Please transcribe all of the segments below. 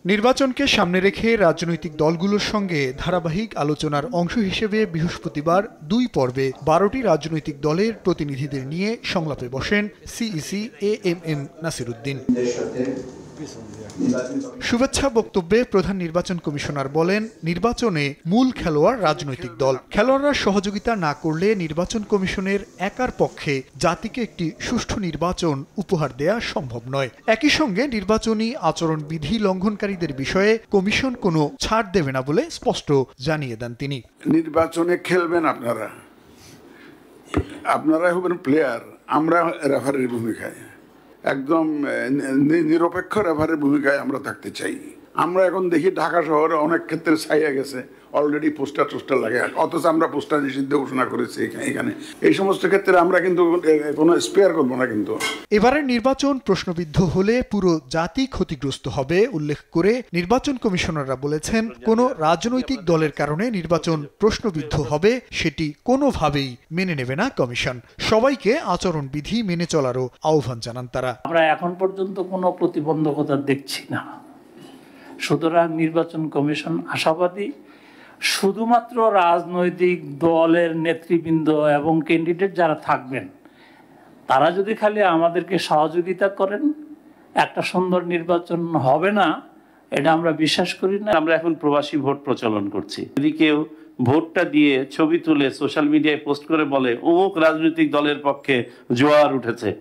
নির্বাচনকে সামনে রেখে রাজনৈতিক দলগুলোর সঙ্গে ধারাবাহিক আলোচনার অংশ হিসেবে বৃহস্পতিবার ২ পর্বে ১২টি রাজনৈতিক দলের প্রতিনিধিদের নিয়ে সংলাপে বসেন সিইসি এএমএম নাসির উদ্দিন। শুভেচ্ছা বক্তব্যে প্রধান নির্বাচন কমিশনার বলেন, নির্বাচনে মূল খেলোয়াড় রাজনৈতিক দল। খেলোয়াড়রা সহযোগিতা না করলে নির্বাচন কমিশনের একার পক্ষে জাতিকে একটি সুষ্ঠু নির্বাচন উপহার দেয়া সম্ভব নয়। একই সঙ্গে নির্বাচনী আচরণবিধি লঙ্ঘনকারীদের বিষয়ে কমিশন কোনো ছাড় দেবে না বলে স্পষ্ট জানিয়ে দেন তিনি। নির্বাচনে খেলবেন আপনারা হবেন প্লেয়ার, আমরা রেফারির ভূমিকায়, একদম নিরপেক্ষ রেফারির ভূমিকায় আমরা থাকতে চাই। আমরা এখন দেখি ঢাকা শহরে অনেক ক্ষেত্রে ছাইয়া গেছে, অলরেডি পোস্টার লাগে, অথচ আমরা পোস্টার নিষিদ্ধ ঘোষণা করেছি এখানে। এই সমস্ত ক্ষেত্রে আমরা কিন্তু কোনো স্পেয়ার করবো না। কিন্তু এবারের নির্বাচন প্রশ্নবিদ্ধ হলে পুরো জাতি ক্ষতিগ্রস্ত হবে উল্লেখ করে নির্বাচন কমিশনাররা বলেছেন, কোনো রাজনৈতিক দলের কারণে নির্বাচন প্রশ্নবিদ্ধ হবে সেটি কোনোভাবেই মেনে নেবে না কমিশন। সবাইকে আচরণবিধি মেনে চলারও আহ্বান জানান তারা। আমরা এখন পর্যন্ত কোনো প্রতিবন্ধকতা দেখছি না, সুতরাং নির্বাচন কমিশন আশাবাদী শুধুমাত্র রাজনৈতিক দলের নেতৃবৃন্দ এবং ক্যান্ডিডেট যারা থাকবেন তারা যদি খালি আমাদেরকে সহযোগিতা করেন একটা সুন্দর নির্বাচন হবে না, এটা আমরা বিশ্বাস করি না। আমরা এখন প্রবাসী ভোট প্রচলন করছি। যদি কেউ ভোটটা দিয়ে ছবি তুলে সোশ্যাল মিডিয়ায় পোস্ট করে বলে অমুক রাজনৈতিক দলের পক্ষে জোয়ার উঠেছে,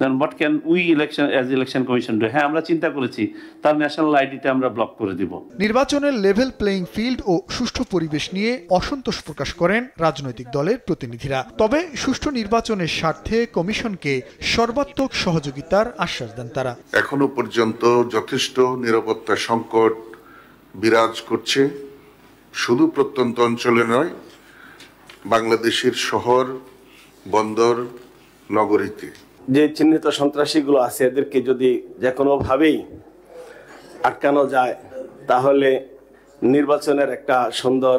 then what can we election commission do? হ্যাঁ, আমরা চিন্তা করেছি তার ন্যাশনাল আইডিটা আমরা ব্লক করে দিব। নির্বাচনের লেভেল প্লেইং ফিল্ড ও সুষ্ঠু পরিবেশ নিয়ে অসন্তোষ প্রকাশ করেন রাজনৈতিক দলের প্রতিনিধিরা। তবে সুষ্ঠু নির্বাচনের স্বার্থে কমিশনকে সর্বাত্মক সহযোগিতার আশ্বাস দেন তারা। এখনো পর্যন্ত যথেষ্ট নিরাপত্তা সংকট বিরাজ করছে, শুধু প্রত্যন্ত অঞ্চলে নয়, বাংলাদেশের শহর, বন্দর, নগরীতে যে চিহ্নিত সন্ত্রাসীগুলো আছে এদেরকে যদি যে কোনোভাবেই আটকানো যায় তাহলে নির্বাচনের একটা সুন্দর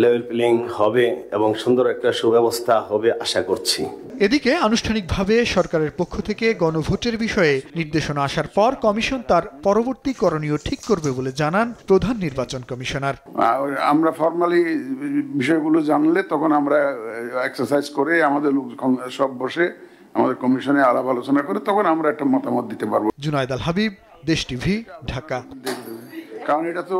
লেভেল প্লেইং হবে এবং সুন্দর একটা সুব্যবস্থা হবে আশা করছি। এদিকে আনুষ্ঠানিকভাবে সরকারের পক্ষ থেকে গণভোটের বিষয়ে নির্দেশনা আসার পর কমিশন তার পরবর্তী করণীয় ঠিক করবে বলে জানান প্রধান নির্বাচন কমিশনার। আমরা ফর্মালি বিষয়গুলো জানলে তখন আমরা এক্সারসাইজ করে আমাদের সব বসে আমাদের কমিশনে আলাপ আলোচনা করে তখন আমরা একটা মতামত দিতে পারবো। জুনায়েদ আল হাবিব, দেশ টিভি, ঢাকা। কারণ এটা তো